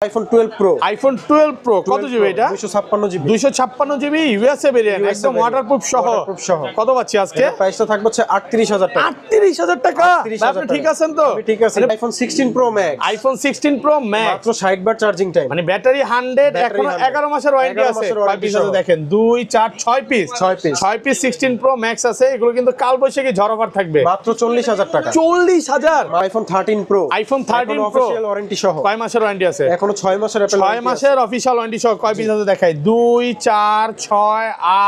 IPhone 12 pro. IPhone 12 pro কত GB এটা? 256 GB. 256 GB USA variant, একদম ওয়াটারপ্রুফ সহ। কত পাচ্ছি আজকে? প্রাইসটা থাকবে হচ্ছে 38000 টাকা। 38000 টাকা। আপনি ঠিক আছেন তো? ঠিক আছে। IPhone 16 pro max. IPhone 16 pro max মাত্র 60 বার চার্জিং টাইম। মানে ব্যাটারি 100, এখনো 11 মাসের ওয়ারেন্টি আছে। কয় পিস আছে দেখেন? 2 4 6 পিস। 6 পিস 16 প্রো ম্যাক্স আছে। এগুলো কিন্তু কাল বৈশাখী ঝড় অফার থাকবে। মাত্র 40000 টাকা। 40000। IPhone 13 pro. IPhone 13 pro official warranty সহ। কয় মাসের ওয়ারেন্টি আছে? এখনো 6 মাসের অ্যাপল 6 মাসের অফিশিয়াল ওয়ারেন্টি সহ। কয় পিস আছে দেখাই? 2 4 6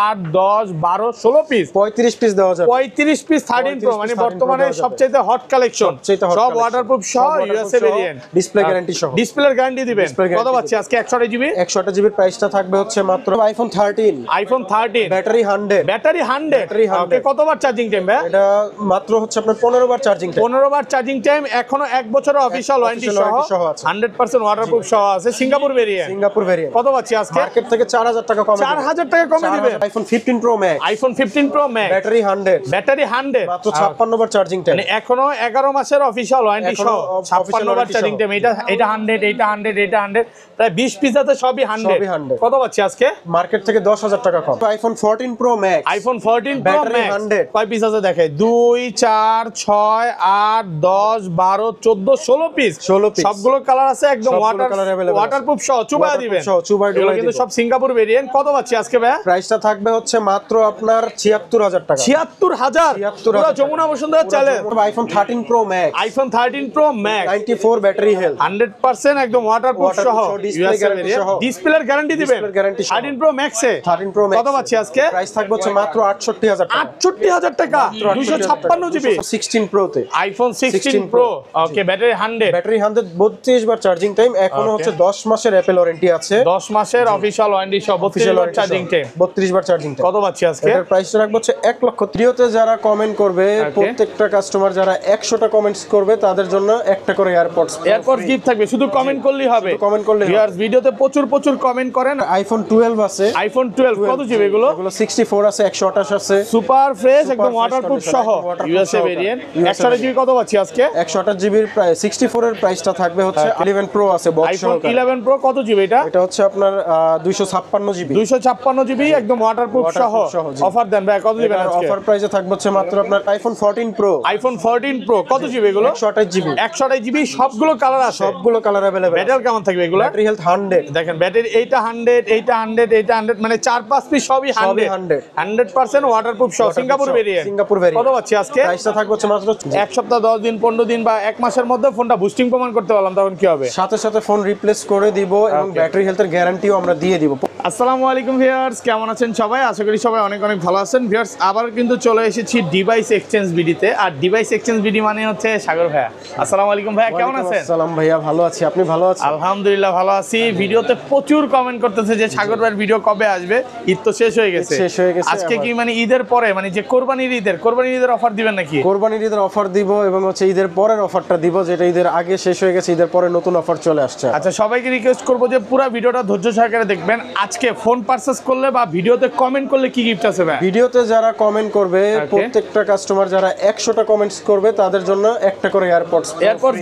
8 10 12 16 পিস। 35 পিস দেওয়া যাবে। 35 পিস 13 প্রো মানে বর্তমানে সবচেয়ে হট কালেকশন। সব ওয়াটারপ্রুফ সহ ইউএসএ ভেরিয়েন্ট। ডিসপ্লে গ্যারান্টি সহ। ডিসপ্লের গ্যারান্টি দিবেন। কত পাচ্ছি আজকে? 128 জিবি। 128 জিবির প্রাইসটা থাকবে হচ্ছে মাত্র আইফোন 13। IPhone 13 battery 100। ব্যাটারি 100। ওকে, কতবার চার্জিং টাইম ভাই? এটা মাত্র হচ্ছে আপনার 15 বার চার্জিং টাইম। 15 বার চার্জিং টাইম, এখনো 1 বছরের অফিশিয়াল ওয়ারেন্টি সহ 100% ওয়াটারপ্রুফ সহ আছে। Singapore variant. Singapore variant. কত পাচ্ছি আজকে? মার্কেট থেকে 4000 টাকা কমে। 4000 টাকা কমে দিবেন। IPhone 15 pro max. IPhone 15 pro max battery 100। Battery 100 মাত্র 56 বার চার্জিং টাইম। মানে এখনো 11 মাসের অফিশিয়াল ওয়ারেন্টি সহ 56 বার চার্জিং টাইম। এটা 100, এটা 100, এটা 100, প্রায় 20 পিস আছে, সবই 100। কত পাচ্ছি আজকে? মার্কেট থেকে 10000 টাকা কম। IPhone 14 pro max. IPhone 14 pro max 100। কয় পিস আছে দেখে? 2 4 6 8 10 12 14 16 পিস। সবগুলো কালার আছে, একদম ওয়াটারপ্রুফ সহ চুবাই দিবেন। এগুলো কিন্তু সব সিঙ্গাপুর ভেরিয়েন্ট। কত পাচ্ছি আজকে ভাই? প্রাইসটা থাকবে হচ্ছে মাত্র আপনার 76000 টাকা। 76000 পুরো Jamuna Bashundhara challenge. IPhone 13 pro max. IPhone 13 pro max 94 battery health. 100% একদম ওয়াটারপ্রুফ সহ। ডিসপ্লের গ্যারান্টি দিবেন। 13 প্রো ম্যাক্সে 13 প্রো ম্যাক্স কত পাচ্ছি আজকে? প্রাইস থাকবে হচ্ছে মাত্র 68000 টাকা। 68000 টাকা। 256 জিবি। 16 প্রো তে iPhone 16 pro. Okay, battery 100। Battery 100, 32 বার চার্জিং টাইম। এখনো হচ্ছে 10 মাসের অ্যাপল ওয়ারেন্টি আছে। 10 মাসের অফিশিয়াল ওয়ারেন্টি সহ 32 বার চার্জিং টাইম। 32 বার চার্জিং টাইম। কত পাচ্ছি আজকে? এর প্রাইসটা রাখবো হচ্ছে 1 লক্ষ। ভিডিওতে যারা কমেন্ট করবে, প্রত্যেকটা কাস্টমার যারা 100টা কমেন্টস করবে তাদের জন্য একটা করে এয়ারপডস গিফট থাকবে। শুধু কমেন্ট করলেই হবে। কমেন্ট করলে ভিউয়ার্স, ভিডিওতে প্রচুর কমেন্ট করেন। আইফোন 12 আছে। আইফোন 12 কত জিবি এগুলো? 64 আছে, 128 আছে। সুপার ফ্রেশ, একদম ওয়াটারপ্রুফ সহ ইউএসএ ভেরিয়েন্ট। 128 জিবি কত পাচ্ছি আজকে? 128 জিবির প্রাইস 64 এর প্রাইসটা থাকবে হচ্ছে 11 প্রো আছে বক্স আইফোন 11 প্রো কত জিবি এটা? এটা হচ্ছে আপনার 256 জিবি। 256 জিবি একদম ওয়াটারপ্রুফ সহ। অফার দেন ভাই, কত দিবেন আজকে? অফার প্রাইসে থাকবে হচ্ছে মাত্র আপনার আইফোন 14 প্রো। আইফোন 14 প্রো কত জিবি এগুলো? 128 জিবি। 128 জিবি, সবগুলো কালার আছে। সবগুলো কালার अवेलेबल। ব্যাটারি কেমন থাকবে এগুলো? Battery health 100। দেখেন ব্যাটারি এইটা 100, এইটা 100, এইটা 100, মানে 4-5 পিস সবই 100। 100% ওয়াটারপ্রুফ সহ সিঙ্গাপুর ভেরিয়েন্ট। কত পাচ্ছি আজকে? প্রাইসটা থাকবে হচ্ছে মাত্র এক সপ্তাহ 10 দিন 15 দিন বা 1 মাসের মধ্যে ফোনটা বুস্টিং প্রমাণ করতে পারলাম, তখন কি হবে? সাথে সাথে ফোন রিপ্লেস করে দিব এবং ব্যাটারি হেলথের গ্যারান্টিও আমরা দিয়ে দিব। আসসালামু আলাইকুম ভিউয়ার্স, কেমন আছেন সবাই? আশা করি সবাই অনেক ভালো আছেন। ভিউয়ার্স, আবার কিন্তু চলে এসেছি ডিভাইস এক্সচেঞ্জ বিডিতে। আর ডিভাইস এক্সচেঞ্জ বিডি মানে হচ্ছে সাগর ভাইয়া। আসসালামু আলাইকুম ভাইয়া, কেমন আছেন? আসসালাম ভাইয়া, ভালো আছি। আপনি ভালো আছেন? আলহামদুলিল্লাহ ভালো আছি। ভিডিওতে প্রচুর কমেন্ট করতেছে যে সাগর ভাইয়ের ভিডিও কবে আসবে। ঈদ তো শেষ হয়ে গেছে। আজকে কি মানে ঈদের পরে, মানে যে কোরবানির ঈদের অফার দিবেন নাকি? কোরবানির ঈদের অফার দিব এবং হচ্ছে ঈদের পরের অফারটা দিব, যেটা ঈদের আগে শেষ হয়ে গেছে, ঈদের পরে নতুন অফার চলে আসছে। আচ্ছা, সবাইকে রিকোয়েস্ট করবো যে পুরো ভিডিওটা ধৈর্য সহকারে দেখবেন। আজকে ফোন পারচেজ করলে বা ভিডিওতে কমেন্ট করলে কি গিফট আছে ভাই? ভিডিওতে যারা কমেন্ট করবে, প্রত্যেকটা কাস্টমার যারা 100টা কমেন্টস করবে তাদের জন্য একটা করে এয়ারপডস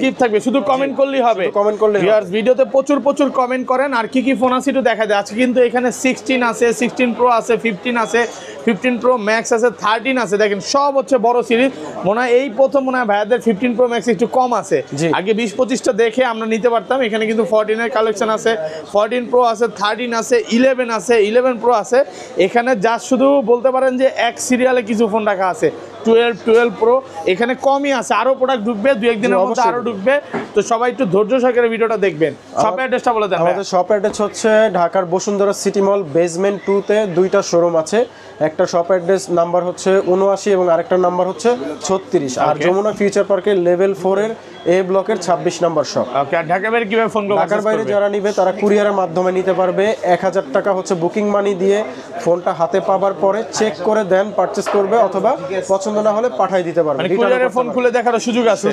গিফট থাকবে। শুধু কমেন্ট করলেই হবে। কমেন্ট করলে ভিউয়ার্স, ভিডিওতে প্রচুর কমেন্ট করেন। আর কি ফোন আছে একটু দেখা যায়। আজকে কিন্তু এখানে 16 আছে, 16 প্রো আছে, 15 আছে, 15 প্রো ম্যাক্স আছে, 13 আছে। দেখেন সব হচ্ছে বড় সিরিজ। মনে হয় এই প্রথম মনে হয় ভাইয়াদের 15 প্রো ম্যাক্স একটু কম আছে। আগে 20-25টা দেখে আমরা নিতে পারতাম। এখানে কিন্তু 14 এর কালেকশন আছে, 14 প্রো আছে, 13 আছে, 11 আছে, 11 প্রো আছে। এখানে যা শুধু বলতে পারেন যে এক সিরিয়ালে কিছু ফোন রাখা আছে। 12 প্রো এখানে কমই আছে, আরো প্রোডাক্ট ঢুকবে, 2-1 দিনের মধ্যে আরো ঢুকবে। তো সবাই একটু ধৈর্য সহকারে ভিডিওটা দেখবেন। শপ অ্যাড্রেসটা বলে দেন। আমাদের শপ অ্যাড্রেস হচ্ছে ঢাকার বসুন্ধরা সিটি মল বেসমেন্ট 2 তে 2টা শোরুম আছে। একটা শপ অ্যাড্রেস নাম্বার হচ্ছে 79 এবং আরেকটা নাম্বার হচ্ছে 36। আর যমুনা ফিউচার পার্কের লেভেল 4 এর এ ব্লকের 26 নাম্বার শপ। ওকে, আর ঢাকার বাইরে কিভাবে ফোন করবে? ঢাকার বাইরে যারা নিবে তারা কুরিয়ারের মাধ্যমে নিতে পারবে। 1000 টাকা হচ্ছে বুকিং মানি দিয়ে ফোনটা হাতে পাওয়ার পরে চেক করে দেন পারচেজ করবে, অথবা পছন্দ পছন্দ না হলে পাঠিয়ে দিতে পারবেন, মানে কুরিয়ারে ফোন খুলে দেখার সুযোগ আছে।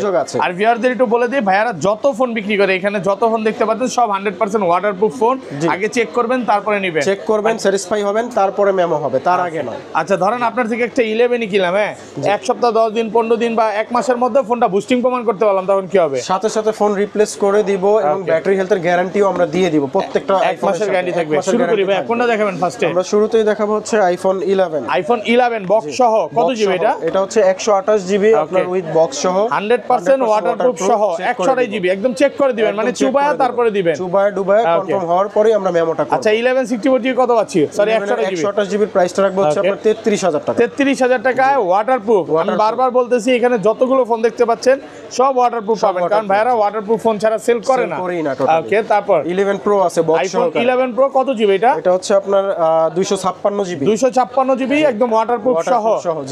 আর ভিউয়ারদের একটু বলে দিই, ভাইয়ারা যত ফোন বিক্রি করে এখানে যত ফোন দেখতে পাচ্ছেন সব 100% ওয়াটারপ্রুফ ফোন। আগে চেক করবেন তারপরে নেবেন, চেক করবেন, স্যাটিসফাই হবেন, তারপরে মেমো হবে, তার আগে নয়। আচ্ছা ধরেন আপনার থেকে একটা 11 কিনলাম, হ্যাঁ, এক সপ্তাহ 10 দিন 15 দিন বা এক মাসের মধ্যে ফোনটা বুস্টিং প্রমাণ করতে পারলাম, তখন কি হবে? সাথে সাথে ফোন রিপ্লেস করে দিব এবং ব্যাটারি হেলথের গ্যারান্টিও আমরা দিয়ে দিব, প্রত্যেকটা এক মাসের গ্যারান্টি থাকবে। শুরু করি ভাই, কোনটা দেখাবেন ফার্স্টে? আমরা শুরুতেই দেখাবো হচ্ছে আইফোন 11। আইফোন 11 বক্স সহ কত জিবি এটা? এটা হচ্ছে 128 জিবি আপনার উইথ বক্স সহ, 100% ওয়াটারপ্রুফ সহ 128 জিবি, একদম চেক করে দিবেন, মানে চুবায়া তারপরে দিবেন, চুবায়া ডুবায়া কনফার্ম হওয়ার পরে আমরা মেমোটা করব। আচ্ছা 1164 জিবি কত পাচ্ছি? সরি 128 জিবির প্রাইসটা রাখবো হচ্ছে আপনার 33000 টাকা। 33000 টাকায় ওয়াটারপ্রুফ। আমি বারবার বলতেছি এখানে যতগুলো ফোন দেখতে পাচ্ছেন সব ওয়াটারপ্রুফ পাবেন, কারণ ভাইরা ওয়াটারপ্রুফ ফোন ছাড়া সেল করে না। ওকে, তারপর 11 প্রো আছে বক্স সহ। আইফোন 11 প্রো কত জিবি এটা? এটা হচ্ছে আপনার 256 জিবি। 256 জিবি একদম ওয়াটারপ্রুফ সহ।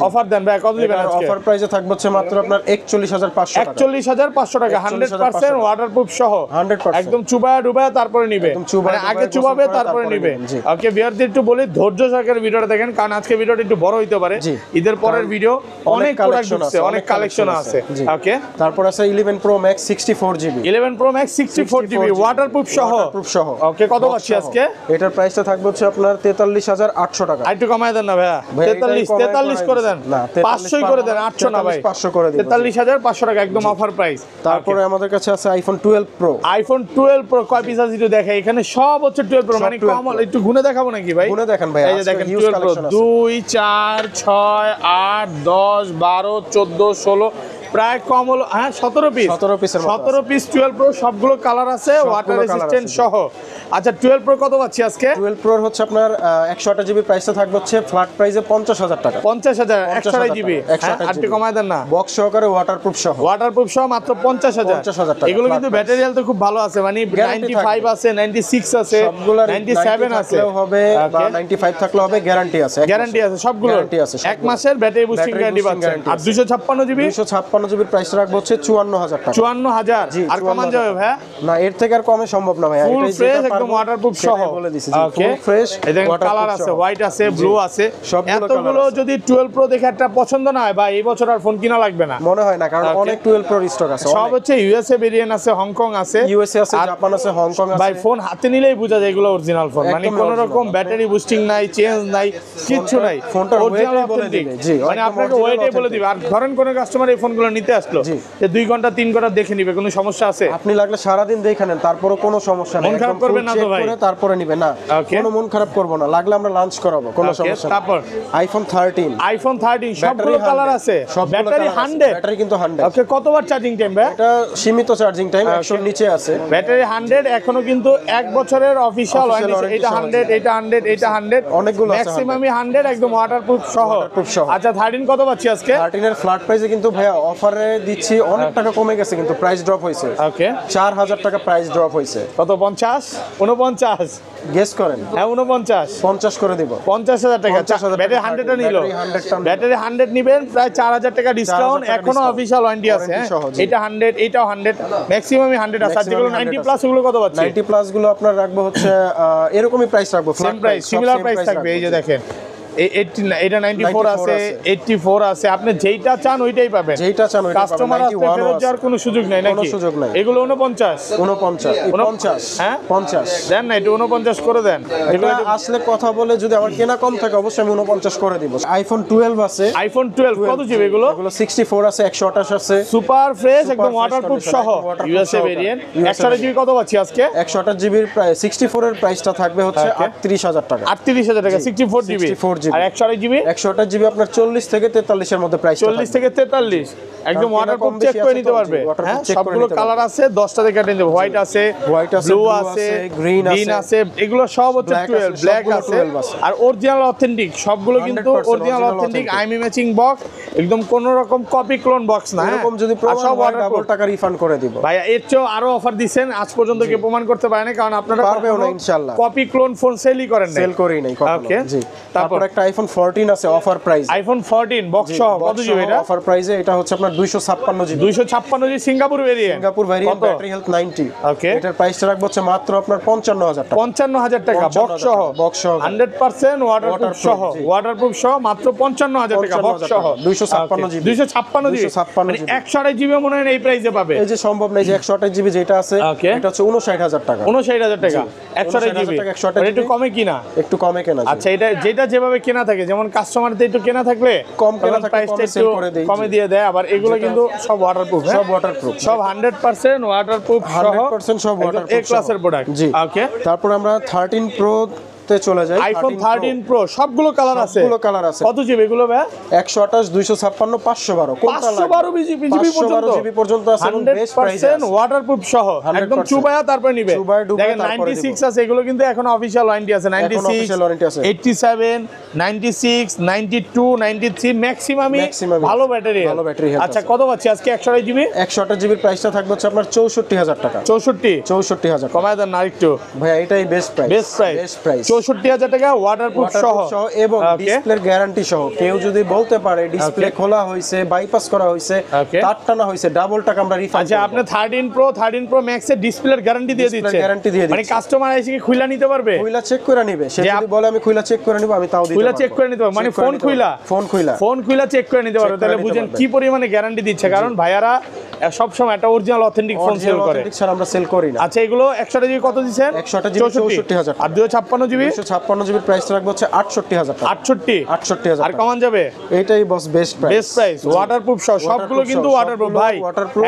অফার দেন ভাই, কত দিবেন আজকে? অফার প্রাইসে থাকবে হচ্ছে মাত্র আপনার 41500 টাকা। 41500 টাকা 100% ওয়াটারপ্রুফ সহ, 100% একদম চুবায়া ডুবায়া তারপরে নিবে, মানে আগে চুবাবে তারপরে নিবে। ওকে ভিউয়ারদের একটু বলি ধৈর্য সহকারে ভিডিওটা দেখেন, কারণ আজকে ভিডিওটা একটু বড় হইতে পারে, ঈদের পরের ভিডিও, অনেক প্রোডাক্ট ঢুকছে, অনেক কালেকশন আছে। ওকে, তারপর আছে 11 pro max 64 GB. 11 pro max 64 GB waterproof সহ। ওকে, কত পাচ্ছি আজকে? এটার প্রাইসটা থাকবে হচ্ছে আপনার 43800 টাকা। একটু কমায় দেন না ভাইয়া, 43 করে দেন, না 500 করে দেন, 800 না ভাই, 500 করে দিন, 43500 টাকা একদম অফার প্রাইস। তারপরে আমাদের কাছে আছে আইফোন 12 প্রো। আইফোন 12 প্রো কয় পিস আছে একটু দেখে, এখানে সব হচ্ছে 12 প্রো, মানে কম একটু গুনে দেখাবো নাকি ভাই? গুনে দেখেন ভাই, এই যে দেখেন 12 প্রো 2 4 6 8 10 12 14 16 প্রায় কম হলো, হ্যাঁ 17 পিস 17 পিস 12 প্রো, সবগুলো কালার আছে, ওয়াটার রেসিস্ট্যান্ট সহ। আচ্ছা 12 প্রো কত পাচ্ছি আজকে? 12 প্রোর হচ্ছে আপনার 128 জিবি প্রাইসটা থাকবে হচ্ছে ফ্ল্যাট প্রাইসে 50000 টাকা। 50000 128 জিবি, একটু কমায় দেন না, বক্স সহকারে ওয়াটারপ্রুফ সহ। ওয়াটারপ্রুফ সহ মাত্র 50000 টাকা। এগুলো কিন্তু ব্যাটারি হেলথ খুব ভালো আছে, মানে 95 আছে, 96 আছে, 97 আছে হবে বা 95 থাকলে হবে, গ্যারান্টি আছে, গ্যারান্টি আছে, সবগুলো গ্যারান্টি আছে, এক মাসের ব্যাটারি বুস্টিং গ্যারান্টি পাচ্ছেন। আর 256 জিবি 256 জিবির প্রাইসটা রাখবো হচ্ছে 54000 টাকা। 54000 আর কমান যাবে ভাই? না এর থেকে আর কমে সম্ভব না ভাই, ফুল ফ্রেশ একদম ওয়াটারপ্রুফ সহ বলে দিছি। ফুল ফ্রেশ কালার আছে, হোয়াইট আছে, ব্লু আছে, এতগুলো যদি 12 প্রো দেখে একটা পছন্দ না হয় ভাই, এই বছর আর ফোন কিনা লাগবে না মনে হয় না, কারণ অনেক 12 প্রো স্টক আছে, সব হচ্ছে ইউএসএ ভেরিয়েন্ট আছে, হংকং আছে, ইউএসএ আছে, জাপান আছে, হংকং আছে। ভাই ফোন হাতে নিলেই বোঝা যায় এগুলো অরিজিনাল ফোন, মানে কোনো রকম ব্যাটারি বুস্টিং নাই, চেঞ্জ নাই, কিচ্ছু নাই, ফোনটা অরিজিনাল অথেন্টিক, মানে আপনাকে ওয়েটে বলে দিবে। আর ধরেন কোন কাস্টমার এই ফোনগুলো নিতে আসলো, যে 2 ঘন্টা 3 ঘন্টা দেখে নিবে, কোনো সমস্যা আছে? আপনি লাগলে সারা দিন দেখে নেন, তারপরে কোনো সমস্যা নেই, মন খারাপ করবেন না তো ভাই? তারপরে নিবে না, কোনো মন খারাপ করব না, লাগলে আমরা লাঞ্চ করাবো, কোনো সমস্যা নেই। তারপর আইফোন 13 সবগুলো কালার আছে, ব্যাটারি 100, ব্যাটারি কিন্তু 100। ওকে, কতবার চার্জিং টাইম ভাই? এটা সীমিত চার্জিং টাইম, 100 এর নিচে আছে, ব্যাটারি 100, এখনো কিন্তু 1 বছরের অফিশিয়াল ওয়ারেন্টি, এটা 100 এটা 100 এটা 100 অনেকগুলো আছে, ম্যাক্সিমামই 100 একদম ওয়াটারপ্রুফ সহ। আচ্ছা 13 কত পাচ্ছি আজকে? 13 এর ফ্ল্যাট প্রাইসে কিন্তু ভাইয়া অফারে দিচ্ছি, অনেক টাকা কমে গেছে, কিন্তু প্রাইস ড্রপ হয়েছে। ওকে, 4000 টাকা প্রাইস ড্রপ হয়েছে। কত? 50 49 গেস করেন। হ্যাঁ 49 50 করে দিব, 50000 টাকা। ব্যাটারি 100টা নিল, ব্যাটারি 100 নিবেন, প্রায় 4000 টাকা ডিসকাউন্ট, এখনো অফিশিয়াল ওয়ারেন্টি আছে। এটা 100 এটাও 100, ম্যাক্সিমামই 100 আছে। আর যেগুলো 90 প্লাস ওগুলো কত পাচ্ছি? 90 প্লাস গুলো আপনার রাখবো হচ্ছে এরকমই প্রাইস রাখবো, সেম প্রাইস, সিমিলার প্রাইস থাকবে। এই যে দেখেন এটা 94 আছে, 84 আছে, আপনি যেইটা চান ওইটাই পাবেন, যেইটা চান ওইটা পাবেন। কাস্টমার আসতে ফেরত যাওয়ার কোনো সুযোগ নাই নাকি? কোনো সুযোগ নাই। এগুলো 49 হ্যাঁ 50 দেন না, এটা 49 করে দেন। এগুলো আসলে কথা বলে যদি আমার কেনা কম থাকে অবশ্যই আমি 49 করে দিব। আইফোন 12 আছে, আইফোন 12 কত জিবি এগুলো? এগুলো 64 আছে, 128 আছে, সুপার ফ্রেশ একদম ওয়াটারপ্রুফ সহ, ইউএসএ ভেরিয়েন্ট। 128 জিবি কত পাচ্ছি আজকে? 128 জিবির প্রাইস 64 এর প্রাইসটা থাকবে হচ্ছে 38000 টাকা। 38000 টাকা 64 জিবি। আর 128 জিবি 128 জিবি আপনার 40 থেকে 43 এর মধ্যে প্রাইস, 40 থেকে 43 একদম ওয়াটারপ্রুফ চেক করে নিতে পারবে। হ্যাঁ সবগুলো কালার আছে, 10টা থেকে কেটে নিতে, হোয়াইট আছে, ব্লু আছে, গ্রিন আছে, এগুলো সব হচ্ছে 12 ব্ল্যাক আছে। আর অরিজিনাল অথেন্টিক সবগুলো কিন্তু original authentic, IME matching box, একদম কোন রকম কপি ক্লোন বক্স না। এরকম যদি প্রমাণ হয় ডাবল টাকা রিফান্ড করে দিব ভাই। এর চেয়ে আরো অফার দিবেন, আজ পর্যন্ত কেউ প্রমাণ করতে পারে না, কারণ আপনারা পারবেও না ইনশাআল্লাহ। কপি ক্লোন ফোন সেলই করেন না, সেল করি নাই কখনো। জি, তারপর একটা একটা আইফোন 14 আছে অফার প্রাইস। আইফোন 14 বক্স সহ কত জিবি এটা? অফার প্রাইসে এটা হচ্ছে আপনার 256 GB. 256 GB Singapore variant. Singapore variant, battery health 90। ওকে, এটার প্রাইসটা রাখবো হচ্ছে মাত্র আপনার 55000 টাকা। 55000 টাকা বক্স সহ। বক্স সহ 100% ওয়াটারপ্রুফ সহ, ওয়াটারপ্রুফ সহ মাত্র 55000 টাকা বক্স সহ। 256 জিবি। 256 জিবি, 256 মানে জিবি। 128 জিবি মনে হয় এই প্রাইসে পাবে। এই যে সম্ভব নাই যে 128 জিবি যেটা আছে এটা হচ্ছে 59000 টাকা। 59000 টাকা 128 জিবি, 128 একটু কমে কিনা? একটু কমে কেনা যায়। আচ্ছা, এটা যেটা যেভাবে কেনা থাকে, যেমন কাস্টমারদের একটু কেনা থাকলে কম কেনা থাকলে প্রাইসটা কমে একটু সেল করে দেই। কমে দিয়ে দেয়। আবার এগুলো কিন্তু সব ওয়াটারপ্রুফ, সব ওয়াটারপ্রুফ, সব 100% ওয়াটারপ্রুফ সহ, 100% সব ওয়াটারপ্রুফ এ ক্লাসের প্রোডাক্ট। জি। ওকে, তারপর আমরা 13 প্রো তে চলে যাই। আইফোন 13 প্রো সবগুলো কালার আছে। সবগুলো কালার আছে। কত জিবি এগুলো ভাই? 128 256 512 কোনটা লাগবে? 512 জিবি পর্যন্ত আছে এবং বেস্ট প্রাইসে 100% ওয়াটারপ্রুফ সহ, একদম চুবায়া তারপর নিবে। দেখেন 96 আছে, এগুলো কিন্তু এখন অফিশিয়াল ওয়ারেন্টি আছে। 96 87 96 92 93 ম্যাক্সিমামই ভালো ব্যাটারি। আচ্ছা, কত পাচ্ছি আজকে 128 জিবি? 128 জিবির প্রাইসটা থাকবে হচ্ছে আপনার 64000 টাকা। 64000 কমায় দেন আরেকটু ভাই, এটাই বেস্ট প্রাইস। 64000 টাকা ওয়াটারপ্রুফ সহ এবং ডিসপ্লের গ্যারান্টি সহ। কেউ যদি বলতে পারে ডিসপ্লে খোলা হইছে, বাইপাস করা হইছে, তার টানা হইছে, ডাবল টাকা আমরা রিফান্ড। আচ্ছা, আপনি 13 প্রো ম্যাক্স এর ডিসপ্লের গ্যারান্টি দিয়ে দিচ্ছেন? গ্যারান্টি দিয়ে দিচ্ছি। মানে কাস্টমার এসে কি খুইলা নিতে পারবে? খুইলা চেক করে নিবে। সে যদি বলে আমি খুইলা চেক করে নিব, আমি তাও দিতে পারবো। খুইলা চেক করে নিতে পারবে, মানে ফোন খুইলা চেক করে নিতে পারবে। তাহলে বুঝেন কি পরিমাণে গ্যারান্টি দিচ্ছে। কারণ ভাইয়ারা সব সময় একটা অরিজিনাল অথেন্টিক ফোন সেল করে। স্যার আমরা সেল করি না। আচ্ছা, এগুলো 128 জিবি কত দিবেন? 128 জিবি 64000 আর 256 জিবি? 256 জিবির প্রাইস রাখবো হচ্ছে 68000 টাকা। 68000 আর কমান যাবে? এটাই বস বেস্ট প্রাইস। ওয়াটারপ্রুফ সহ সবগুলো কিন্তু ওয়াটারপ্রুফ ভাই।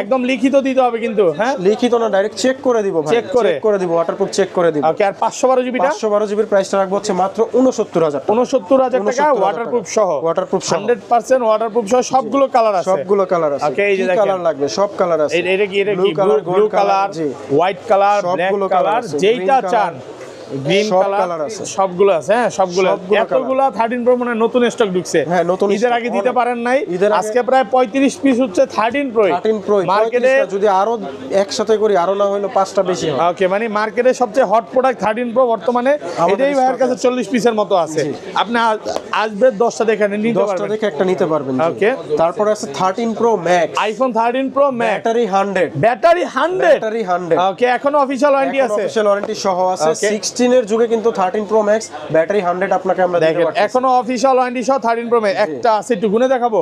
একদম লিখিত দিতে হবে কিন্তু। হ্যাঁ, লিখিত না, ডাইরেক্ট চেক করে দিব ভাই। চেক করে দিব, ওয়াটারপ্রুফ চেক করে দিব। ওকে, আর 512 জিবিটা? 512 জিবির প্রাইসটা রাখবো হচ্ছে মাত্র 69000 টাকা। 69000 টাকা ওয়াটারপ্রুফ সহ। 100% ওয়াটারপ্রুফ সহ সবগুলো কালার আছে। ওকে, এই যে দেখেন কালার লাগবে, সব কালার আছে। এটা কি blue colour, white colour, black colour, যেইটা চান, গ্রিন কালার আছে, সবগুলো আছে। হ্যাঁ, সবগুলো এতগুলা 13 প্রো মানে নতুন স্টক ঢুকছে। হ্যাঁ, নতুন ঈদের আগে দিতে পারেন নাই। আজকে প্রায় 35 পিস হচ্ছে 13 প্রো। মার্কেটে যদি আরো একসাথে করি, আরো না হইলো 5টা বেশি হয়। ওকে, মানে মার্কেটে সবচেয়ে হট প্রোডাক্ট 13 প্রো বর্তমানে। এটাই ভাইয়ের কাছে 40 পিসের মতো আছে। আপনি আসবে 10টা দেখে নিতে পারবেন, 10টা দেখে একটা নিতে পারবেন। ওকে, তারপর আছে 13 pro max, iPhone 13 pro max, battery 100। ওকে, এখনো অফিশিয়াল ওয়ারেন্টি আছে, অফিশিয়াল ওয়ারেন্টি সহ আছে। 16 এর যুগে কিন্তু 13 প্রো ম্যাক্স ব্যাটারি 100 আপনাকে আমরা দিতে পারছি। এখনো অফিশিয়াল ওয়ারেন্টি সহ 13 প্রো ম্যাক্স। একটা আছে, একটু গুনে দেখাবো।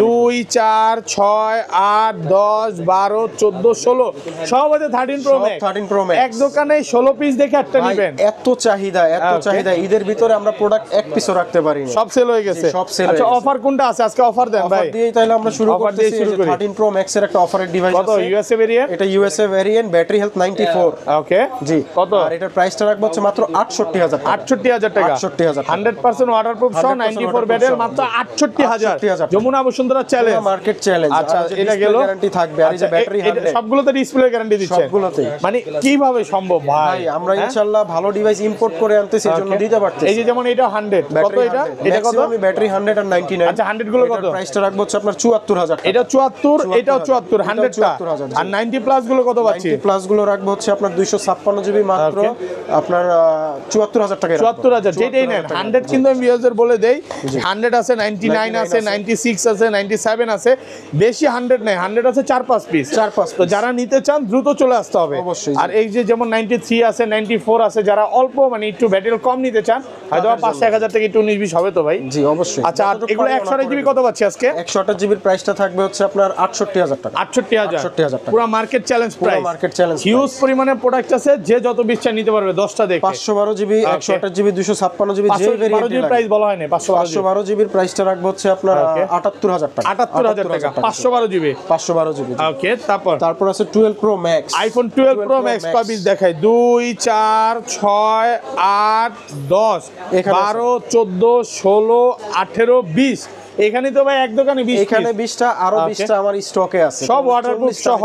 2 4 6 8 10 12 14 16 সব আছে 13 প্রো ম্যাক্স। এক দোকানে 16 পিস দেখে একটা নেবেন। এত চাহিদা ঈদের ভিতরে আমরা প্রোডাক্ট এক পিসও রাখতে পারি না, সব সেল হয়ে গেছে। আচ্ছা, অফার কোনটা আছে আজকে? অফার দেন ভাই। অফার দিয়েই তাহলে আমরা শুরু করতেছি। 13 প্রো ম্যাক্স এর একটা অফারের ডিভাইস আছে। কত ইউএসএ ভেরিয়েন্ট? এটা ইউএসএ ভেরিয়েন্ট, ব্যাটারি হেলথ 94। ওকে, জি। কত? আর এটার প্রাইসটা রাখবো হচ্ছে মাত্র 68000 টাকা। 68000 টাকা। 100% ওয়াটারপ্রুফ সহ 94 ব্যাটারি মাত্র 68000। Jamuna Bashundhara challenge, market challenge. আচ্ছা, এটা গেল গ্যারান্টি থাকবে। আর এই যে ব্যাটারি 100 সবগুলোতে ডিসপ্লে গ্যারান্টি দিচ্ছে। সবগুলোতেই। মানে কিভাবে সম্ভব ভাই? আমরা ইনশাআল্লাহ ভালো ডিভাইস ইম্পোর্ট করে আনতেছি, এজন্য দিতে পারতেছি। এই যে যেমন এটা 100, কত এটা? এটা কত? আমি ব্যাটারি 100 আর 99। আচ্ছা, 100 গুলো কত? প্রাইসটা রাখবো হচ্ছে আপনার 74000 টাকা। এটা 74, এটাও 74, 100টা। আর 90 প্লাস গুলো কত পাচ্ছি? 90 প্লাস গুলো রাখবো হচ্ছে আপনার 256 জিবি মাত্র আপনার 74000 টাকা। 74000 যেটাই নেন। 100 কিন্তু আমি ভিউয়ারদের বলে দেই, 100 আছে, 99 আছে, 96 আছে, 97 আছে। বেশি 100 নেই, 100 আছে 4-5 পিস। তো যারা নিতে চান দ্রুত চলে আসতে হবে অবশ্যই। আর এই যে যেমন 93 আছে, 94 আছে, যারা অল্প মানে একটু ব্যাটারি কম নিতে চান, হয়তো 500-1000 থেকে একটু 19-20 হবে তো ভাই। জি অবশ্যই। আচ্ছা, এগুলো 128 জিবি কত পাচ্ছি আজকে? 128 জিবির প্রাইসটা থাকবে হচ্ছে আপনার 68000 টাকা। 68000 টাকা পুরো market challenge price. Market challenge, huge পরিমাণে প্রোডাক্ট আছে, যে যত বিচ্ছা নিতে পারবে 10টা দেখে। 512 জিবি, 128 জিবি, 256 জিবি, যে ভেরিয়েন্ট জিবি প্রাইস বলা হয় না। 512 জিবির প্রাইসটা রাখবো হচ্ছে আপনার 78000 টাকা। 78000 টাকা 512 জিবি। 512 জিবি। ওকে, তারপর আছে 12 pro max, iPhone 12 pro max কয় পিস দেখায়? 2 4 6 8 10 12 14 16 18 20 এখানে তো ভাই এক দোকানে 20 এখানে 20টা আরো 20টা আমার স্টকে আছে, সব ওয়াটারপ্রুফ সহ,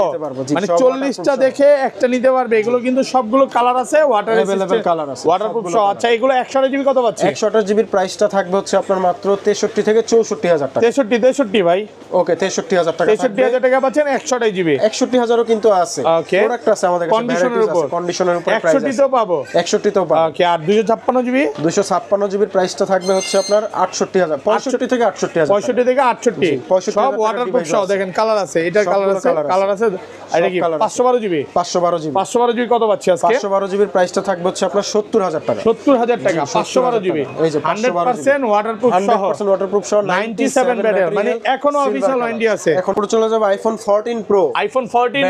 মানে 40টা দেখে একটা নিতে পারবে। এগুলো কিন্তু সবগুলো কালার আছে, ওয়াটার अवेलेबल কালার আছে ওয়াটারপ্রুফ সহ। আচ্ছা এগুলো 128 জিবি কত পাচ্ছি? 128 জিবির প্রাইসটা থাকবে হচ্ছে আপনার মাত্র 63 থেকে 64000 টাকা। 63 ভাই, ওকে 63000 টাকা, 63000 টাকা পাচ্ছেন 128 জিবি। 61000 ও কিন্তু আছে, প্রোডাক্ট আছে আমাদের কাছে, কন্ডিশনের উপর, কন্ডিশনের উপর প্রাইস 61 তো পাবো, 61 তো পাবো। ওকে আর 256 জিবি, 256 জিবির প্রাইসটা থাকবে হচ্ছে আপনার 68000, 65 থেকে 68000, 65 থেকে 68, সব ওয়াটারপ্রুফ সহ। দেখেন কালার আছে, এটার কালার আছে, কালার আছে। আর এটা কি 512 জিবি? 512 জিবি, 512 জিবি কত পাচ্ছি আজকে? 512 জিবির প্রাইসটা থাকবে হচ্ছে আপনার 70000 টাকা। 70000 টাকা 512 জিবি, এই যে 100% ওয়াটারপ্রুফ সহ, 100% ওয়াটারপ্রুফ সহ, 97 ব্যাটারি, মানে এখনো অফিশিয়াল ওয়ারেন্টি আছে। এখন পুরো চলে যাবে iPhone 14 pro, iPhone 14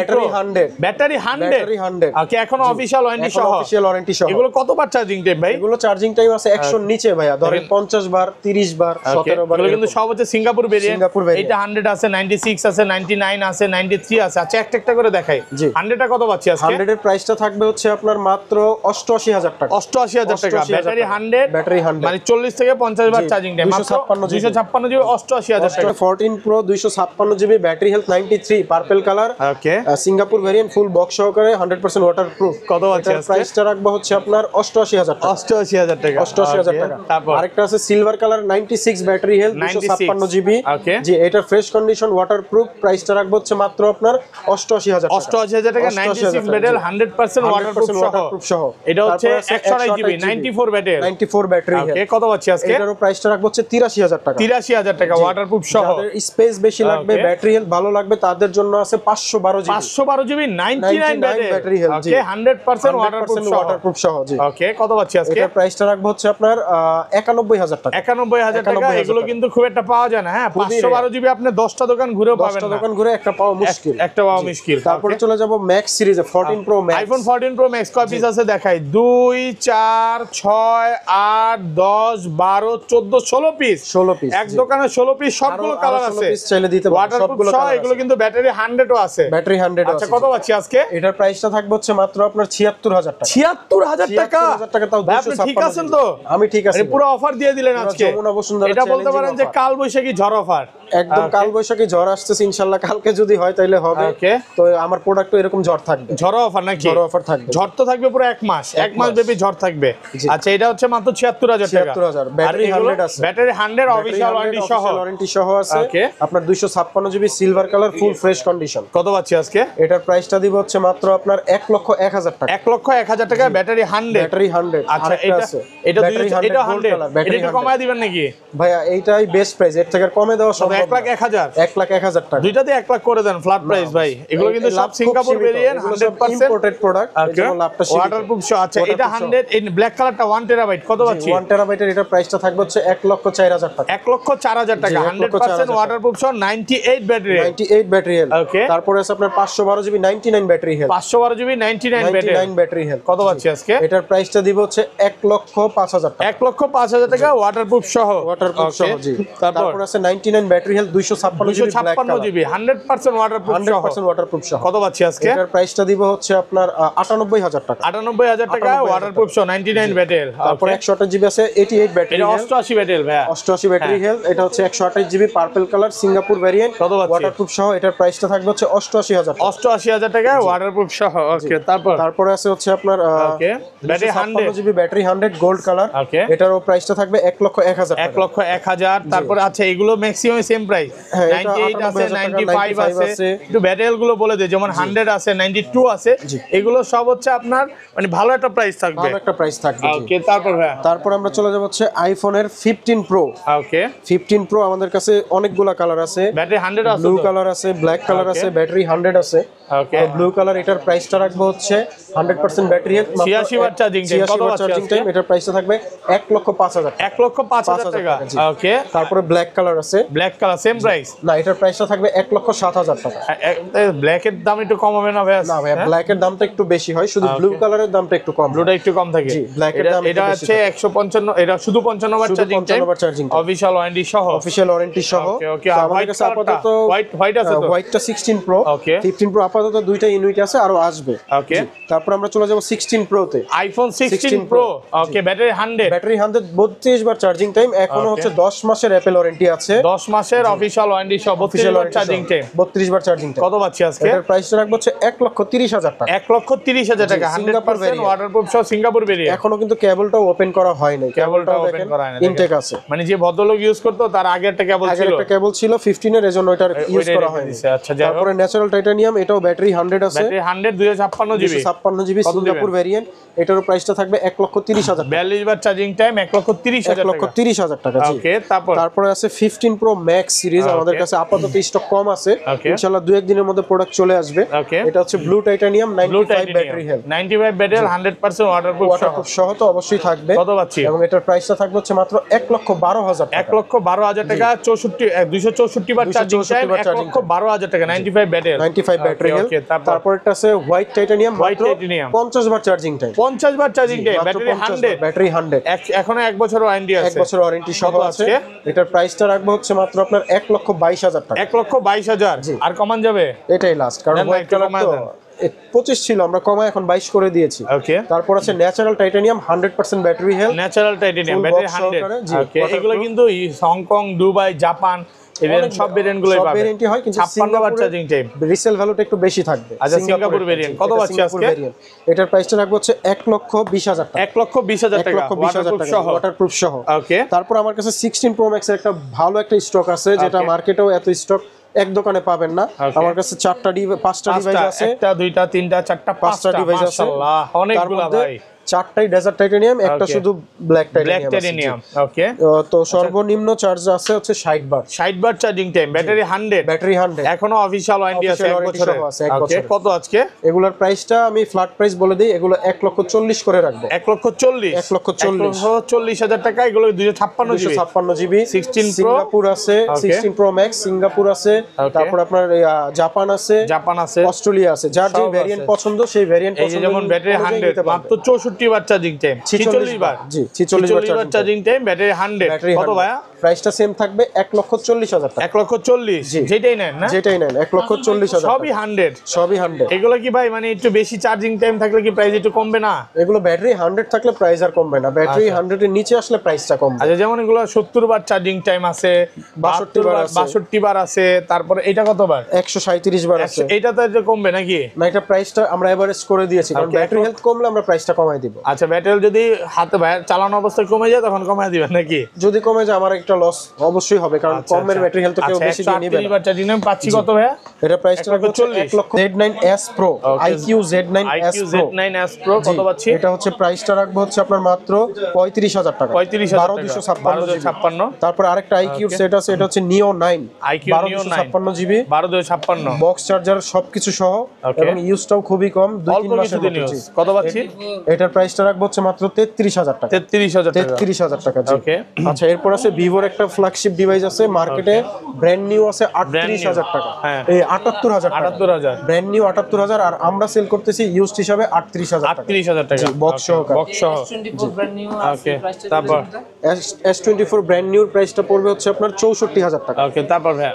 battery 100, battery 100, ওকে এখনো অফিশিয়াল ওয়ারেন্টি সহ, অফিশিয়াল ওয়ারেন্টি সহ। এগুলো কতবার চার্জিং টাইম ভাই? এগুলো চার্জিং টাইম আছে 100 এর নিচে ভাইয়া, ধরেন 50 বার, 30 বার, 17 বার। এগুলো কিন্তু সব হচ্ছে সিঙ্গাপুর ভেরিয়েন্ট। সিঙ্গাপুর ভেরিয়েন্ট, এটা 100 আছে, 96 আছে, 99 আছে, 93 আছে। আচ্ছা একটা একটা করে দেখাই। 100টা কত পাচ্ছি আজকে? 100 এর প্রাইসটা থাকবে হচ্ছে আপনার মাত্র 88000 টাকা। 88000 টাকা, ব্যাটারি 100, ব্যাটারি 100, মানে 40 থেকে 50 বার চার্জিং টাইম, মাত্র 256 জিবি, 88000 টাকা। 14 pro 256 GB, battery health 93, purple colour, okay Singapore variant, full box সহকারে, 100% ওয়াটারপ্রুফ। কত আছে আজকে? প্রাইসটা রাখবো হচ্ছে আপনার 88000 টাকা। 88000 টাকা, 88000 টাকা। তারপর আরেকটা আছে silver colour 96, battery health 256 GB, okay জি এটা ফ্রেশ কন্ডিশন ওয়াটারপ্রুফ। প্রাইসটা রাখবো হচ্ছে মাত্র আপনার 88000 টাকা। 88000 টাকা, 96 ব্যাটারি, 100% ওয়াটারপ্রুফ সহ। এটা হচ্ছে 128 জিবি, 94 ব্যাটারি, 94 ব্যাটারি হেলথ। ওকে কত পাচ্ছি আজকে? এটারও প্রাইসটা রাখবো হচ্ছে 83000 টাকা। 83000 টাকা ওয়াটারপ্রুফ সহ। যাদের স্পেস বেশি লাগবে, ব্যাটারি হেলথ ভালো লাগবে, তাদের জন্য আছে 512 জিবি, 512 জিবি, 99 ব্যাটারি হেলথ, ওকে 100% ওয়াটারপ্রুফ সহ। জি ওকে কত পাচ্ছি আজকে? এটার প্রাইসটা রাখবো হচ্ছে আপনার 91000 টাকা। 91000 টাকা। এগুলো কিন্তু খুব একটা পাওয়া যায় না, হ্যাঁ 512 জিবি আপনি 10টা দোকান ঘুরেও পাবেন না, 10টা দোকান ঘুরে একটা পাওয়া মুশকিল, একটা পাওয়া মুশকিল। তারপরে চলে যাব ম্যাক্স সিরিজে, 14 pro max, iPhone 14 pro max কয় পিস আছে দেখাই? 2 4 6 8 10 12 14 16 পিস, 16 পিস এক দোকানে 16 পিস, সবগুলো কালার আছে, চাইলে দিতে পারবেন, ওয়াটারপ্রুফ সবগুলো সহ। কালার এগুলো কিন্তু ব্যাটারি 100 ও আছে, ব্যাটারি 100 আচ্ছা কত পাচ্ছি আজকে? এটার প্রাইসটা থাকবে হচ্ছে মাত্র আপনার 76000 টাকা। 76000 টাকা, 76000 টাকা তাও ভাই আপনি ঠিক 256 আছেন তো? আমি ঠিক আছি, পুরো অফার দিয়ে দিলেন আজকে। যমুনা বসুন্ধরা এটা বলতে পারেন যে কাল বৈশাখী ঝড় অফার, একদম কাল বৈশাখী ঝড় আসতেছে ইনশাআল্লাহ, কালকে যদি হয় তাহলে হবে। ওকে তো আমার প্রোডাক্টও এরকম ঝড় থাকবে, ঝড় অফার নাকি? ঝড় অফার থাকবে, ঝড় তো থাকবে পুরো এক মাস, এক মাস ব্যাপী ঝড় থাকবে। আচ্ছা এটা হচ্ছে মাত্র 76000 টাকা, 76000, ব্যাটারি 100 আছে, ব্যাটারি 100 অফিশিয়াল ওয়ারেন্টি সহ আছে। ওকে আপনার 256 GB silver colour, full fresh condition. কত পাচ্ছি আজকে? এটার প্রাইসটা দিব হচ্ছে মাত্র আপনার 1,01,000 টাকা। 1,01,000 টাকা, ব্যাটারি 100, ব্যাটারি 100। আচ্ছা এটা এটা 100, এটা 100, এটা একটু কমায় দিবেন নাকি ভাইয়া? এইটাই বেস্ট প্রাইস, এর থেকে কমে দেওয়া সম্ভব না। 1,01,000, 1,01,000 টাকা। দুইটাতে 1 লাখ করে দেন, ফ্ল্যাট প্রাইস ভাই। এগুলো কিন্তু সব সিঙ্গাপুর ভেরিয়েন্ট, 100% ইম্পোর্টেড প্রোডাক্ট, এজন্য লাভটা সীমিত। ওয়াটারপ্রুফ সহ। আচ্ছা এটা 100, এই ব্ল্যাক কালারটা 1 টেরাবাইট কত পাচ্ছি? 1 টেরাবাইটের এটার প্রাইসটা থাকবে হচ্ছে 1,04,000 টাকা। 1,04,000 টাকা, 100% ওয়াটারপ্রুফ সহ, 98 ব্যাটারি, 98 ব্যাটারি হেলথ। ওকে তারপরে আছে আপনার 512 GB 99 battery health, 512 GB 99 battery health. কত পাচ্ছি আজকে? এটার প্রাইসটা দিব হচ্ছে 1,05,000 টাকা। 1,05,000 টাকা ওয়াটারপ্রুফ সহ, ওয়াটারপ্রুফ সহ, জি। তারপর আছে 99 ব্যাটারি হেলথ, 256 জিবি 100% ওয়াটারপ্রুফ সহ, 100% ওয়াটারপ্রুফ সহ। কত পাচ্ছি আজকে? এটার প্রাইসটা দিব হচ্ছে আপনার 98,000 টাকা। 98,000 টাকা ওয়াটারপ্রুফ সহ, 99 ব্যাটারি। তারপর 128 জিবি আছে 88 ব্যাটারি, এটা 88 ব্যাটারি ভাই, 88 ব্যাটারি হেলথ। এটা হচ্ছে 128 GB purple colour, Singapore variant, কত পাচ্ছি? ওয়াটারপ্রুফ সহ। এটার প্রাইসটা থাকবে হচ্ছে 88,000 টাকা। 88,000 টাকা ওয়াটারপ্রুফ সহ, ওকে। তারপরে আছে হচ্ছে আপনার okay battery 100 GB battery 100 gold colour, okay. এটারও প্রাইসটা থাকবে 1,01,000 টাকা। 1,01,000। তারপর আচ্ছা এগুলো ম্যাক্সিমাম সেম প্রাইস, 98 আছে, 95 আছে। একটু ব্যাটারি গুলো বলে দে, যেমন 100 আছে, 92 আছে, এগুলো সব হচ্ছে আপনার মানে ভালো একটা প্রাইস থাকবে, ভালো একটা প্রাইস থাকবে। ওকে। তারপর ভাই তারপর আমরা চলে যাব হচ্ছে আইফোনের 15 প্রো। ওকে 15 প্রো আমাদের কাছে অনেকগুলা কালার আছে, ব্যাটারি 100 আছে, ব্লু কালার আছে, ব্ল্যাক কালার আছে, ব্যাটারি 100 আছে। ওকে ব্লু কালার, এটার প্রাইসটা রাখবো হচ্ছে 100% battery health, 86 watt charging time, কত আছে চার্জিং টাইম। এটার প্রাইসটা থাকবে 1,05,000 টাকা। 1,05,000 টাকা, ওকে। তারপরে ব্ল্যাক কালার আছে, ব্ল্যাক কালার সেম প্রাইস না এটার প্রাইসটা থাকবে 1,07,000 টাকা। ব্ল্যাক এর দাম একটু কম হবে না ভাই? না ভাই, ব্ল্যাক এর দামটা একটু বেশি হয়, শুধু ব্লু কালারের দামটা একটু কম। ব্লুটা একটু কম থাকে, জি, ব্ল্যাক এর দাম এটা হচ্ছে 155, এটা শুধু 55 watt charging time, official warranty সহ, অফিশিয়াল ওয়ারেন্টি সহ। ওকে ওকে। আর আমাদের কাছে আপাতত হোয়াইট আছে তো, হোয়াইটটা 16 প্রো, ওকে। 15 প্রো আপাতত আপাতত দুইটা ইউনিট আছে, আরো আসবে। ওকে, তারপর আমরা চলে যাব 16 Pro তে। IPhone 16 pro. Okay, battery 100, battery 100, 32 বার চার্জিং টাইম, এখনো হচ্ছে 10 মাসের অ্যাপল ওয়ারেন্টি আছে, 10 মাসের অফিশিয়াল ওয়ারেন্টি সহ 32 বার চার্জিং টাইম, 32 বার চার্জিং টাইম। কত পাচ্ছি আজকে? এটার প্রাইসটা রাখবো হচ্ছে 1,30,000 টাকা। 1,30,000 টাকা, 100% ওয়াটারপ্রুফ সহ সিঙ্গাপুর ভেরিয়েন্ট। এখনো কিন্তু কেবলটাও ওপেন করা হয় নাই, কেবলটা ওপেন করা হয় না, ইনটেক আছে। মানে যে ভদ্রলোক ইউজ করতো তার আগে একটা কেবল ছিল, একটা কেবল ছিল 15 এর, এজন্য এটা ইউজ করা হয়নি। আচ্ছা, তারপরে ন্যাচারাল টাইটানিয়াম, এটাও ব্যাটারি 100 আছে, battery 100, 256 GB, 256 GB Singapore variant. এটারও প্রাইসটা থাকবে 1,30,000 টাকা। 42 বার চার্জিং টাইম, 1,30,000 টাকা। 1,30,000 টাকা। ওকে, তারপরে আছে 15 Pro Max সিরিজ, আমাদের কাছে আপাতত স্টক কম আছে, ইনশাআল্লাহ 2-1 দিনের মধ্যে প্রোডাক্ট চলে আসবে। এটা হচ্ছে blue titanium, 95 battery health, 95 battery, 100% waterproof সহ তো অবশ্যই থাকবে। কত পাচ্ছি? এবং এটার প্রাইসটা থাকবে হচ্ছে মাত্র 1,12,000 টাকা। 1,12,000 টাকা, 264 বার চার্জিং টাইম, 1,12,000 টাকা, 95 ব্যাটারি হেলথ। তারপর একটা আছে হোয়াইট টাইটানিয়াম, হোয়াইট টাইটানিয়াম, 50 বার চার্জিং টাইম, 50 বার চার্জিং টাইম, ব্যাটারি 100, ব্যাটারি 100, এখনো 1 বছর ওয়ারেন্টি আছে, 1 বছর ওয়ারেন্টি সহ আছে। এটার প্রাইসটা রাখবো হচ্ছে মাত্র আপনার 1,22,000 টাকা। 1,22,000, আর কমান যাবে? এটাই লাস্ট, কারণ হোয়াইট কালার তো 25 ছিল, আমরা কমায় এখন 22 করে দিয়েছি। ওকে, তারপর আছে natural titanium, 100% battery health, natural titanium, battery 100। ওকে, এগুলো কিন্তু হংকং, দুবাই, জাপান, ইভেন সব ভেরিয়েন্ট গুলোই পাবে, ভেরিয়েন্টই হয়, কিন্তু 56 বার চার্জিং টাইম, রিসেল ভ্যালুটা একটু বেশি থাকবে। আচ্ছা, সিঙ্গাপুর ভেরিয়েন্ট কত পাচ্ছি আজকে? এটার প্রাইসটা রাখবো হচ্ছে 1,20,000 টাকা। 1,20,000 টাকা, ওয়াটারপ্রুফ সহ। ওকে, তারপর আমার কাছে 16 Pro Max এর একটা ভালো একটা স্টক আছে, যেটা মার্কেটেও এত স্টক এক দোকানে পাবেন না। আমার কাছে 5টা ডিভাইস আছে, 1টা 2টা 3টা 4টা 5টা ডিভাইস আছে, মাশাআল্লাহ অনেকগুলো ভাই। 4টাই ডেজার্ট টাইটানিয়াম, একটা শুধু ব্ল্যাক টাইটানিয়াম। ওকে, তো সর্বনিম্ন চার্জ আছে হচ্ছে 60 বার, 60 বার চার্জিং টাইম, ব্যাটারি 100, এখনো অফিশিয়াল ওয়ারেন্টি আছে 1 বছরের। ওকে, কত আজকে? এগুলোর প্রাইসটা আমি ফ্ল্যাট প্রাইস বলে দেই, এগুলো 1,40,000 করে রাখবো। 1,40,000, 1,40,000 টাকা। এগুলো 256 জিবি, 16 প্রো সিঙ্গাপুর আছে, 16 Pro Max সিঙ্গাপুর আছে, তারপর আপনার জাপান আছে, অস্ট্রেলিয়া আছে। যার যে ভেরিয়েন্ট পছন্দ সেই ভেরিয়েন্ট পছন্দ। এই যে যেমন ব্যাটারি 100, মাত্র 64 বার চার্জিং টাইম, 46 বার, জি 46 বার চার্জিং টাইম, ব্যাটারি 100। কত ভাইয়া? প্রাইসটা সেম থাকবে 1,40,000 টাকা। 1,40,000, যেটাই নেন না, যেটাই নেন 1,40,000, সবই 100, সবই 100। এগুলো কি ভাই মানে একটু বেশি চার্জিং টাইম থাকলে কি প্রাইস একটু কমবে না? এগুলো ব্যাটারি 100 থাকলে প্রাইস আর কমবে না, ব্যাটারি 100 এর নিচে আসলে প্রাইসটা কমবে। আচ্ছা, যেমন এগুলো 70 বার চার্জিং টাইম আছে, 62 বার আছে, তারপরে এটা কত বার? 137 বার আছে। এটা তো একটু কমবে নাকি? না, এটা প্রাইসটা আমরা এভারেজ করে দিয়েছি, কারণ ব্যাটারি হেলথ কমলে আমরা প্রাইসটা কমাই দিব। আচ্ছা, ব্যাটারি যদি হাতে ভাই চালানো অবস্থায় কমে যায় তখন কমায় দিবেন নাকি? যদি কমে যায় আমার একটা লস অবশ্যই হবে, কারণ কমের ব্যাটারি হেলথ কেউ বেশি দিয়ে নেবে না। 138 বার চার্জিং টাইম পাচ্ছি কত ভাইয়া? এটা প্রাইসটা রাখবো 1,00,000। Z9S Pro, IQ Z9S Pro কত পাচ্ছি? এটা হচ্ছে প্রাইসটা রাখবো হচ্ছে আপনার মাত্র 35,000 টাকা, 12256। তারপর আরেকটা IQ সেট আছে, এটা হচ্ছে Neo 9, 1256 জিবি, 1256, বক্স চার্জার সবকিছু সহ, এবং ইউজটাও খুবই কম, 2-3 মাসের মধ্যে। কত পাচ্ছি? এটার প্রাইসটা রাখবো হচ্ছে মাত্র 33,000 টাকা। 33,000 টাকা। ওকে, আচ্ছা, এরপর আছে ভিভোর একটা ফ্ল্যাগশিপ ডিভাইস আছে, মার্কেটে ব্র্যান্ড নিউ আছে 38,000 টাকা, এই 78,000 ব্র্যান্ড নিউ 78,000, আর আমরা সেল করতেছি ইউজড হিসাবে 38,000 টাকা, বক্স সহ। ওকে, তারপর S24 ব্র্যান্ড নিউ প্রাইসটা পড়বে হচ্ছে আপনার 64,000 টাকা। ওকে,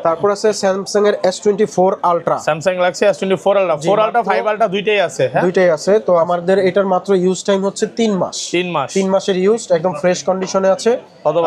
তারপর আছে স্যামসাং এর S24 Ultra, Samsung Galaxy S24 Ultra, 4 Ultra 5 Ultra দুইটাই আছে, হ্যাঁ দুইটাই আছে। তো আমাদের এটার মাত্র ইউজ টাইম হচ্ছে 3 মাস, 3 মাসের ইউজ, একদম ফ্রেশ কন্ডিশনে আছে।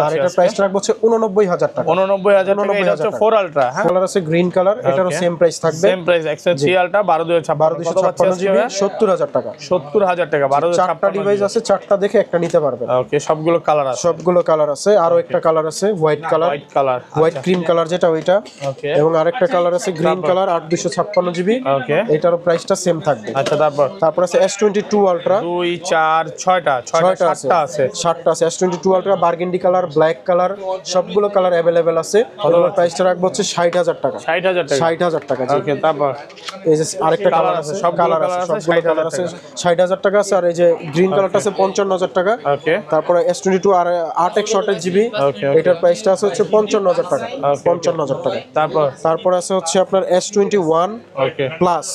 আর এটার প্রাইসটা রাখবো হচ্ছে 89,000 টাকা। 89,000 টাকা। এটা হচ্ছে 4 Ultra, হ্যাঁ, কালার আছে গ্রিন কালার, এটারও সেম প্রাইস থাকবে, same price. X3 Ultra 12,256 GB, 70,000 টাকা। 70,000 টাকা, 12,256। 4টা ডিভাইস আছে, 4টা দেখে একটা নিতে পারবেন। ওকে, সবগুলো কালার আছে, সবগুলো কালার আছে। আরো একটা কালার আছে white colour, white cream colour যেটা ওইটা, ওকে, এবং আরেকটা কালার আছে গ্রিন কালার, 8,256 জিবি। ওকে, এটারও প্রাইসটা সেম থাকবে। আচ্ছা, তারপর আছে S22 Ultra, 2 4 6টা 7টা আছে, 7টা আছে। S22 Ultra burgundy colour, black colour, সবগুলো কালার अवेलेबल আছে। ওটার প্রাইসটা রাখবো হচ্ছে 60,000 টাকা। 60,000 টাকা। ওকে, তারপর এই যে আরেকটা কালার আছে, সব কালার আছে, সবগুলো কালার আছে, 60,000 টাকা আছে। আর এই যে গ্রিন কালারটা আছে 55,000 টাকা। ওকে, তারপরে S22 আর 8x শর্টেজ জিবি, এটার প্রাইসটা আছে হচ্ছে 55,000 টাকা। 55,000 টাকা। তারপর আছে হচ্ছে আপনার S21 প্লাস,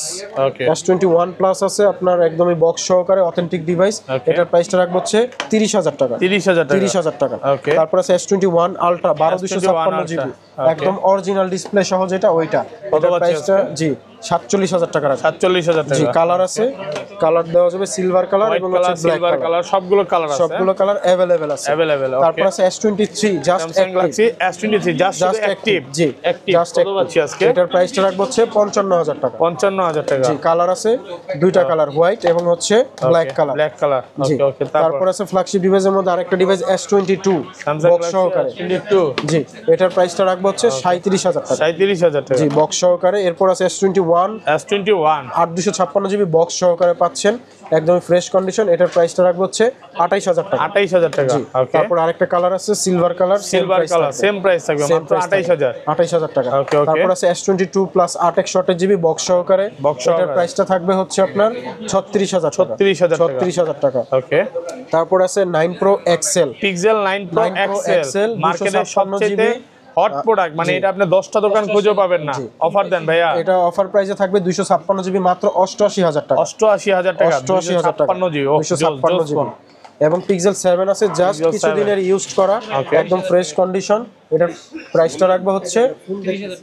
S21 প্লাস আছে আপনার একদমই বক্স সহকারে অথেন্টিক ডিভাইস, এটার প্রাইসটা রাখবো হচ্ছে 30,000 টাকা। 30,000 টাকা। তারপর আছে S21 Ultra 12,256 জিবি, একদম অরিজিনাল ডিসপ্লে সহ যেটা ওইটা, এটার প্রাইসটা জি 47,000 টাকা রাখবো। 47,000 জি, টাকা। কালার আছে, কালার দেওয়া যাবে সিলভার কালার হোয়াইট এবং কালার, হচ্ছে ব্ল্যাক সিলভার কালার, কালার, সবগুলো কালার আছে। সবগুলো কালার अवेलेबल আছে। अवेलेबल, তারপর আছে S23 just Samsung Galaxy S23 just active. জি, অ্যাক্টিভ জাস্ট কত পাচ্ছি আজকে? এটার প্রাইসটা রাখবো হচ্ছে 55,000 টাকা। 55,000 টাকা। জি, কালার আছে দুইটা কালার, হোয়াইট এবং হচ্ছে ব্ল্যাক কালার। Black colour. জি, ওকে ওকে। তারপর আছে ফ্ল্যাগশিপ ডিভাইসের মধ্যে আরেকটা ডিভাইস S22 স্যামসাং বক্স সহকারে। S22 জি, এটার প্রাইসটা রাখবো হচ্ছে 37,000 টাকা। 37,000 টাকা। জি, বক্স সহকারে। এরপর আছে S21 S21 8 জিবি বক্স সহকারে পাচ্ছেন, একদমই ফ্রেশ কন্ডিশন। এটার প্রাইসটা রাখবো হচ্ছে 28,000 টাকা। 28,000 টাকা। জি, ওকে। তারপর আরেকটা কালার আছে silver colour, silver colour same price থাকবে মাত্র 28,000। 28,000 টাকা। ওকে, ওকে। তারপর আছে S22 প্লাস 8 128 জিবি বক্স সহকারে। বক্স এটার সহকারে। প্রাইসটা থাকবে হচ্ছে আপনার 36,000 টাকা। 36,000 টাকা। ওকে। তারপর আছে 9 Pro XL pixel 9 Pro 9 Pro XL XL মার্কেটের 256 সবচেয়ে হট প্রোডাক্ট, মানে এটা আপনি 10টা দোকান খুঁজে পাবেন না। অফার দেন ভাইয়া। এটা অফার প্রাইসে থাকবে 256 জিবি মাত্র 88,000 টাকা। 88,000 টাকা। 88,000 টাকা। 256 জিবি। 256 জিবি। এবং পিক্সেল 7 আছে জাস্ট Pixel কিছুদিনের ইউজ করা, Okay. একদম ফ্রেশ কন্ডিশন। এটার প্রাইসটা রাখবো হচ্ছে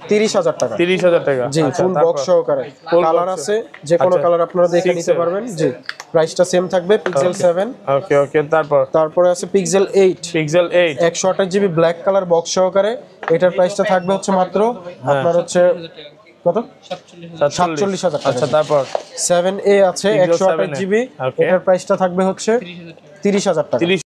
30,000 টাকা। 30,000 টাকা। জি, আচ্ছা, ফুল তারপর? বক্স সহকারে। Full কালার box আছে, যে কোনো আচ্ছা, কালার আপনারা দেখে নিতে Pixel। পারবেন। জি, প্রাইসটা সেম থাকবে পিক্সেল 7। ওকে ওকে। তারপর তারপরে আছে pixel 8 pixel 8 128 GB black colour box সহকারে। এটার প্রাইসটা থাকবে হচ্ছে মাত্র আপনার হচ্ছে কত 47,000 টাকা। আচ্ছা, তারপর 7A আছে Pixel 128 7A জিবি। Okay. এটার প্রাইসটা থাকবে হচ্ছে 30,000 টাকা। 30